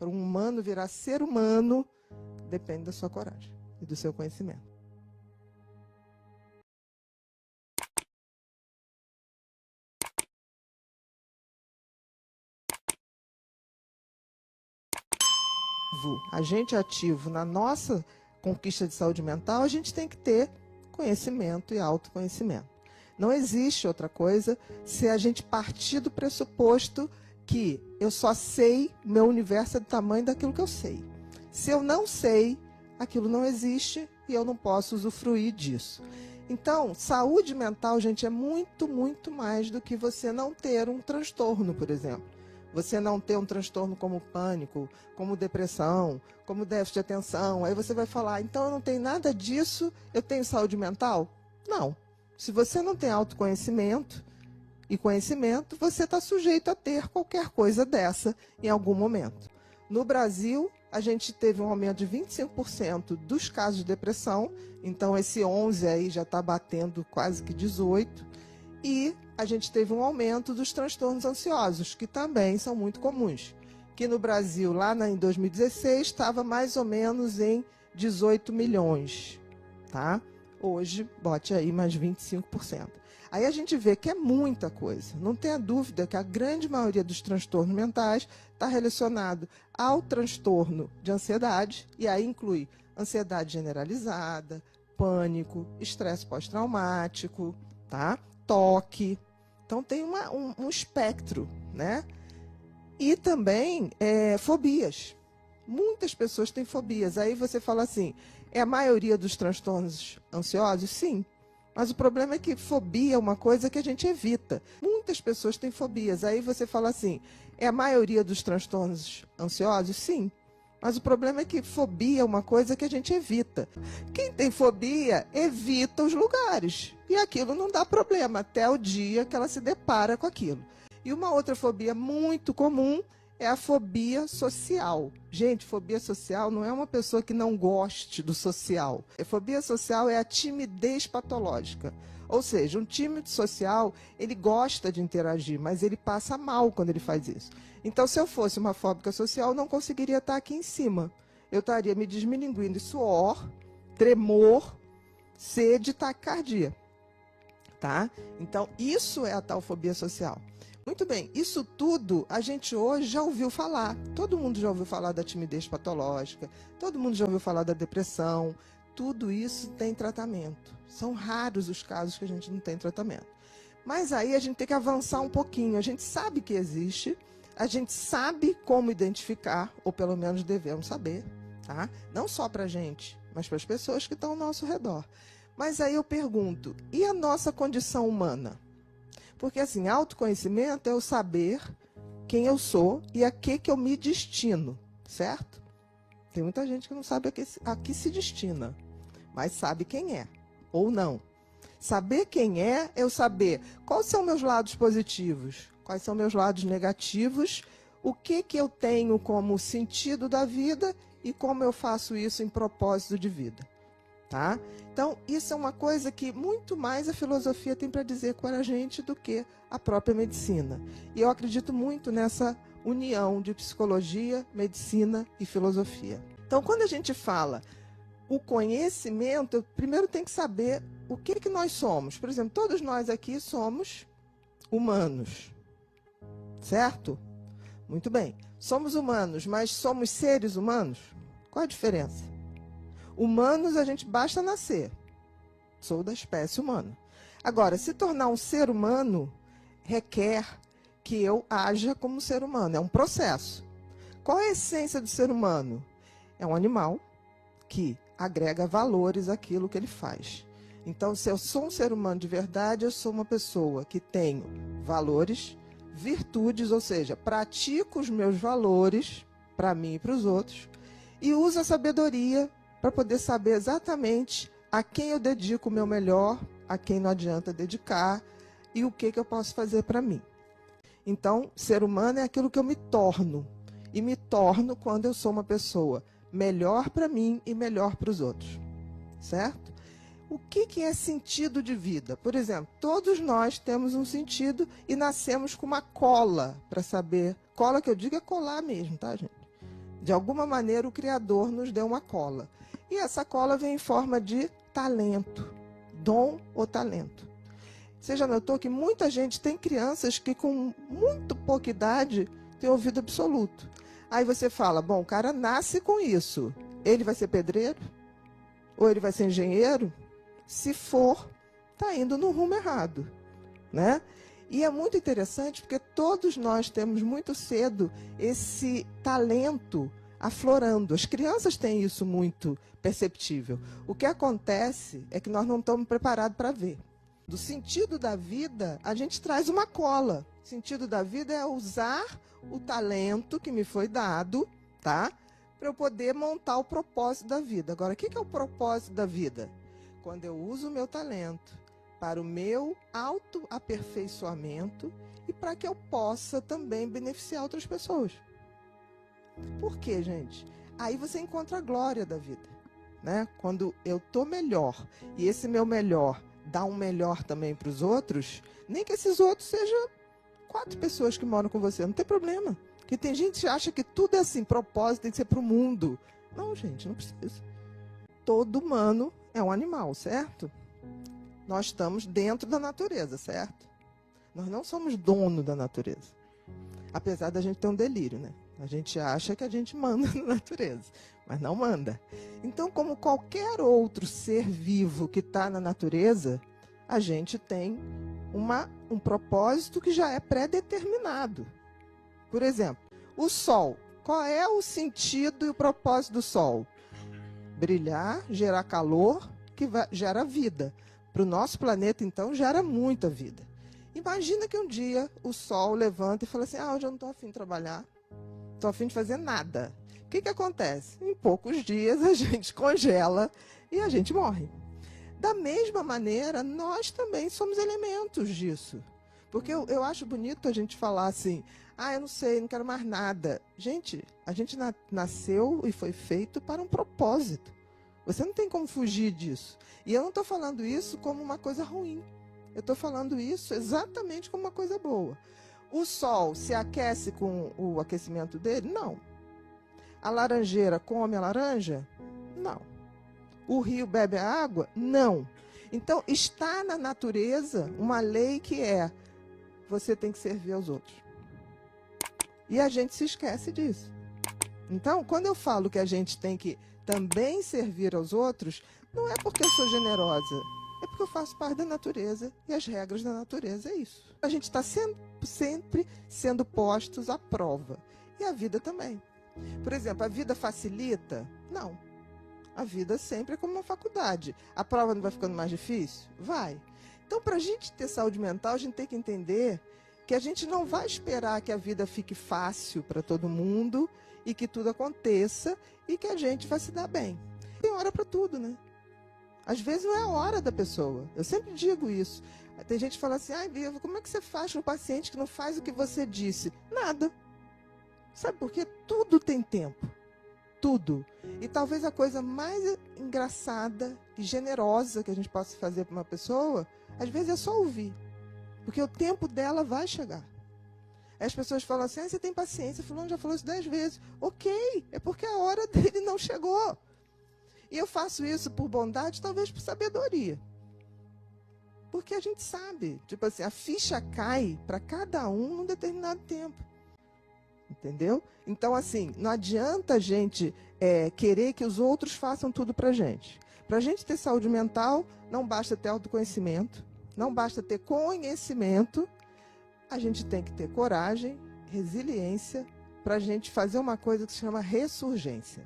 Para um humano virar ser humano, depende da sua coragem e do seu conhecimento. Agente ativo na nossa conquista de saúde mental, a gente tem que ter conhecimento e autoconhecimento. Não existe outra coisa se a gente partir do pressuposto que eu só sei, meu universo é do tamanho daquilo que eu sei. Se eu não sei, aquilo não existe e eu não posso usufruir disso. Então, saúde mental, gente, é muito, muito mais do que você não ter um transtorno, por exemplo. Você não ter um transtorno como pânico, como depressão, como déficit de atenção. Aí você vai falar, então eu não tenho nada disso, eu tenho saúde mental? Não. Se você não tem autoconhecimento e conhecimento, você está sujeito a ter qualquer coisa dessa em algum momento. No Brasil, a gente teve um aumento de 25% dos casos de depressão, então esse 11 aí já está batendo quase que 18%. E a gente teve um aumento dos transtornos ansiosos, que também são muito comuns. Que no Brasil, lá em 2016, estava mais ou menos em 18 milhões. Tá? Hoje, bote aí mais 25%. Aí a gente vê que é muita coisa. Não tenha dúvida que a grande maioria dos transtornos mentais está relacionado ao transtorno de ansiedade, e aí inclui ansiedade generalizada, pânico, estresse pós-traumático, tá? Toque. Então tem um espectro, né? E também fobias. Muitas pessoas têm fobias. Aí você fala assim, é a maioria dos transtornos ansiosos? Sim. Mas o problema é que fobia é uma coisa que a gente evita. Muitas pessoas têm fobias. Aí você fala assim, é a maioria dos transtornos ansiosos? Sim. Mas o problema é que fobia é uma coisa que a gente evita. Quem tem fobia evita os lugares. E aquilo não dá problema até o dia que ela se depara com aquilo. E uma outra fobia muito comum é a fobia social. Gente, fobia social não é uma pessoa que não goste do social. A fobia social é a timidez patológica. Ou seja, um tímido social, ele gosta de interagir, mas ele passa mal quando ele faz isso. Então, se eu fosse uma fóbica social, eu não conseguiria estar aqui em cima. Eu estaria me desmilinguindo em suor, tremor, sede e taquicardia. Tá? Então, isso é a tal fobia social. Muito bem, isso tudo a gente hoje já ouviu falar. Todo mundo já ouviu falar da timidez patológica, todo mundo já ouviu falar da depressão. Tudo isso tem tratamento. São raros os casos que a gente não tem tratamento. Mas aí a gente tem que avançar um pouquinho. A gente sabe que existe, a gente sabe como identificar, ou pelo menos devemos saber, tá? Não só para a gente, mas para as pessoas que estão ao nosso redor. Mas aí eu pergunto, e a nossa condição humana? Porque, assim, autoconhecimento é o saber quem eu sou e a que eu me destino, certo? Tem muita gente que não sabe a que se destina, mas sabe quem é, ou não. Saber quem é eu saber quais são meus lados positivos, quais são meus lados negativos, o que eu tenho como sentido da vida e como eu faço isso em propósito de vida. Tá? Então, isso é uma coisa que muito mais a filosofia tem para dizer com a gente do que a própria medicina. E eu acredito muito nessa união de psicologia, medicina e filosofia. Então, quando a gente fala o conhecimento, eu primeiro tenho que saber o que nós somos. Por exemplo, todos nós aqui somos humanos, certo? Muito bem. Somos humanos, mas somos seres humanos? Qual a diferença? Humanos, a gente basta nascer. Sou da espécie humana. Agora, se tornar um ser humano requer que eu haja como ser humano. É um processo. Qual é a essência do ser humano? É um animal que agrega valores àquilo que ele faz. Então, se eu sou um ser humano de verdade, eu sou uma pessoa que tenho valores, virtudes, ou seja, pratico os meus valores para mim e para os outros e uso a sabedoria para poder saber exatamente a quem eu dedico o meu melhor, a quem não adianta dedicar e o que eu posso fazer para mim. Então, ser humano é aquilo que eu me torno. E me torno quando eu sou uma pessoa melhor para mim e melhor para os outros. Certo? O que é sentido de vida? Por exemplo, todos nós temos um sentido e nascemos com uma cola para saber. Cola que eu digo é colar mesmo, tá, gente? De alguma maneira, o Criador nos deu uma cola. E essa cola vem em forma de talento, dom ou talento. Você já notou que muita gente tem crianças que com muito pouca idade têm ouvido absoluto. Aí você fala, bom, o cara nasce com isso. Ele vai ser pedreiro? Ou ele vai ser engenheiro? Se for, está indo no rumo errado, né? E é muito interessante porque todos nós temos muito cedo esse talento aflorando. As crianças têm isso muito perceptível. O que acontece é que nós não estamos preparados para ver. Do sentido da vida, a gente traz uma cola. O sentido da vida é usar o talento que me foi dado, tá? Para eu poder montar o propósito da vida. Agora, o que é o propósito da vida? Quando eu uso o meu talento para o meu autoaperfeiçoamento e para que eu possa também beneficiar outras pessoas. Por quê, gente? Aí você encontra a glória da vida, né? Quando eu estou melhor e esse meu melhor dá um melhor também para os outros, nem que esses outros sejam 4 pessoas que moram com você, não tem problema. Porque tem gente que acha que tudo é assim, propósito tem que ser para o mundo. Não, gente, não precisa. Todo humano é um animal, certo? Nós estamos dentro da natureza, certo? Nós não somos dono da natureza. Apesar da gente ter um delírio, né? A gente acha que a gente manda na natureza, mas não manda. Então, como qualquer outro ser vivo que está na natureza, a gente tem um propósito que já é pré-determinado. Por exemplo, o Sol. Qual é o sentido e o propósito do Sol? Brilhar, gerar calor, que gera vida. Para o nosso planeta, então, gera muita vida. Imagina que um dia o Sol levanta e fala assim, hoje eu não estou afim de trabalhar, estou afim de fazer nada. O que acontece? Em poucos dias a gente congela e a gente morre. Da mesma maneira, nós também somos elementos disso. Porque eu acho bonito a gente falar assim, eu não sei, não quero mais nada. Gente, a gente nasceu e foi feito para um propósito. Você não tem como fugir disso. E eu não estou falando isso como uma coisa ruim. Eu estou falando isso exatamente como uma coisa boa. O Sol se aquece com o aquecimento dele? Não. A laranjeira come a laranja? Não. O rio bebe a água? Não. Então, está na natureza uma lei que é você tem que servir aos outros. E a gente se esquece disso. Então, quando eu falo que a gente tem que também servir aos outros, não é porque eu sou generosa, é porque eu faço parte da natureza e as regras da natureza é isso. A gente está sempre sendo postos à prova. E a vida também. Por exemplo, a vida facilita? Não. A vida sempre é como uma faculdade. A prova não vai ficando mais difícil? Vai. Então, para a gente ter saúde mental, a gente tem que entender que a gente não vai esperar que a vida fique fácil para todo mundo e que tudo aconteça e que a gente vai se dar bem. Tem hora para tudo, né? Às vezes não é a hora da pessoa. Eu sempre digo isso. Tem gente que fala assim, Viva, como é que você faz no paciente que não faz o que você disse? Nada. Sabe por quê? Tudo tem tempo. Tudo. E talvez a coisa mais engraçada e generosa que a gente possa fazer para uma pessoa, às vezes é só ouvir. Porque o tempo dela vai chegar. Aí as pessoas falam assim, você tem paciência, fulano já falou isso 10 vezes. Ok, é porque a hora dele não chegou. E eu faço isso por bondade, talvez por sabedoria. Porque a gente sabe, tipo assim, a ficha cai para cada um num determinado tempo. Entendeu? Então, assim, não adianta a gente querer que os outros façam tudo para a gente. Para a gente ter saúde mental, não basta ter autoconhecimento, não basta ter conhecimento, a gente tem que ter coragem, resiliência, para a gente fazer uma coisa que se chama ressurgência.